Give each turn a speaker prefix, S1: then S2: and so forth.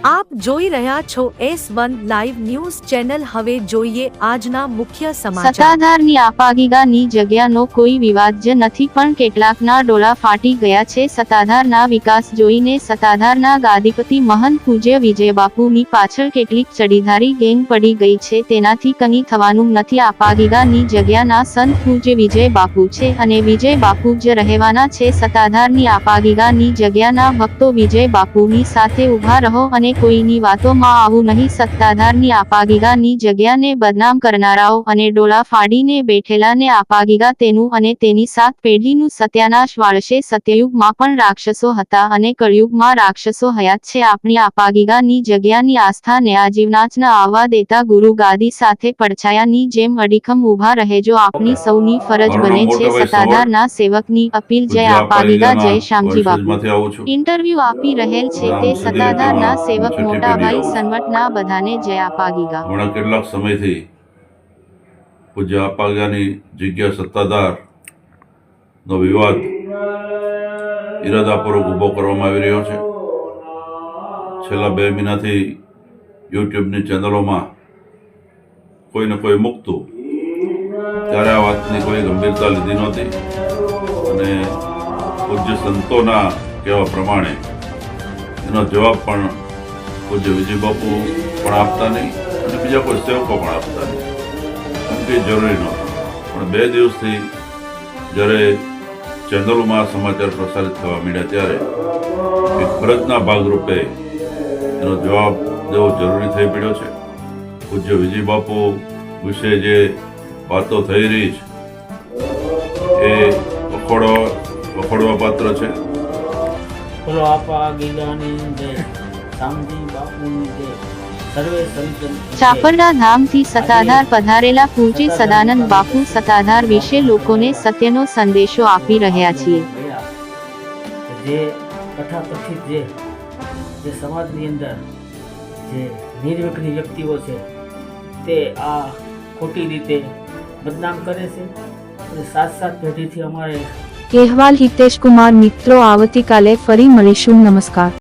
S1: આપ જોઈ રહ્યા છો S1 લાઈવ ન્યૂઝ ચેનલ। હવે જોઈએ આજના મુખ્ય સમાચાર।
S2: સત્તાધારની આપાગીગાની જગ્યાનો કોઈ વિવાદ જ નથી, પણ કેટલાકના ડોળા ફાટી ગયા છે। સત્તાધારના વિકાસ જોઈને સત્તાધારના ગાદીપતિ મહંત પૂજ્ય વિજયબાપુની પાછળ કેટલીક ચડીધારી ગેંગ પડી ગઈ છે, તેનાથી કંઈ થવાનું નથી। આપાગીગાની જગ્યાના સંત પૂજ્ય વિજયબાપુ છે અને વિજયબાપુ જ રહેવાના છે। સત્તાધારની આપાગીગાની જગ્યાના ભક્તો વિજયબાપુની સાથે ઊભા રહો અને કોઈની વાતોમાં આવું નહીં। સત્તાધારની આપાગીગાની જગ્યાને બદનામ કરનારાઓ અને ડોળા ફાડીને બેઠેલાને આપાગીગા તેનું અને તેની સાત પેઢીનું સત્યાનાશ વાળશે। સત્યયુગમાં પણ રાક્ષસો હતા અને કળયુગમાં રાક્ષસો હયાત છે। આપણી આપાગીગાની જગ્યાની આસ્થાને આજીવનાચ ન આવવા દેતા ગુરુ ગાદી સાથે પડછાયાની જેમ અડીખમ ઊભા રહેજો, આપણી સૌની ફરજ બને છે। સત્તાધારના સેવકની અપીલ। જય આપાગીગા, જય શામજી બાપુ। ઇન્ટરવ્યુ આપી રહેલ છે તે સત્તાધારના સેવક મોટાભાઈ સનવટના બધાને જય આપાગીગા।
S3: હમણાં કેટલાક સમયથી પૂજ્ય આપાગીગાની જગ્યા સત્તાધાર નો વિવાદ ઇરાદાપૂર્વક ઉભો કરવામાં આવી રહ્યો છે। છેલ્લા 2 મહિનાથી યુટ્યુબની ચેનલોમાં કોઈને કોઈ મૂકતું, ત્યારે આ વાતની કોઈ ગંભીરતા લીધી નહોતી અને પૂજ્ય સંતોના કહેવા પ્રમાણે એનો જવાબ પણ પૂજ્ય વિજયબાપુ પણ આપતા નહીં અને બીજા કોઈ સેવકો પણ આપતા નહીં, એમ કંઈ જરૂરી નહોતું। પણ 2 દિવસથી જ્યારે ચેનલોમાં સમાચાર પ્રસારિત થવા માંડ્યા ત્યારે એક ફરજના ભાગરૂપે એનો જવાબ દેવો જરૂરી થઈ પડ્યો છે। પૂજ્ય વિજયબાપુ વિશે જે વાતો થઈ રહી છે એ વખોડવા પાત્ર છે।
S2: ચાપરડા ધામથી સત્તાધાર પધારેલા પૂજ્ય સદાનંદ બાપુ સત્તાધાર વિશે લોકોને સત્યનો સંદેશો આપી રહ્યા છીએ।
S4: જે કથાકથિત જે સમાજની અંદર જે નિર્વિઘ્ન વ્યક્તિઓ છે તે આ ખોટી રીતે બદનામ કરે છે અને 7 પેઢીથી અમારે
S5: અહેવાલ હિતેશ કુમાર। મિત્રો, આવતીકાલે ફરી મળીશું। નમસ્કાર।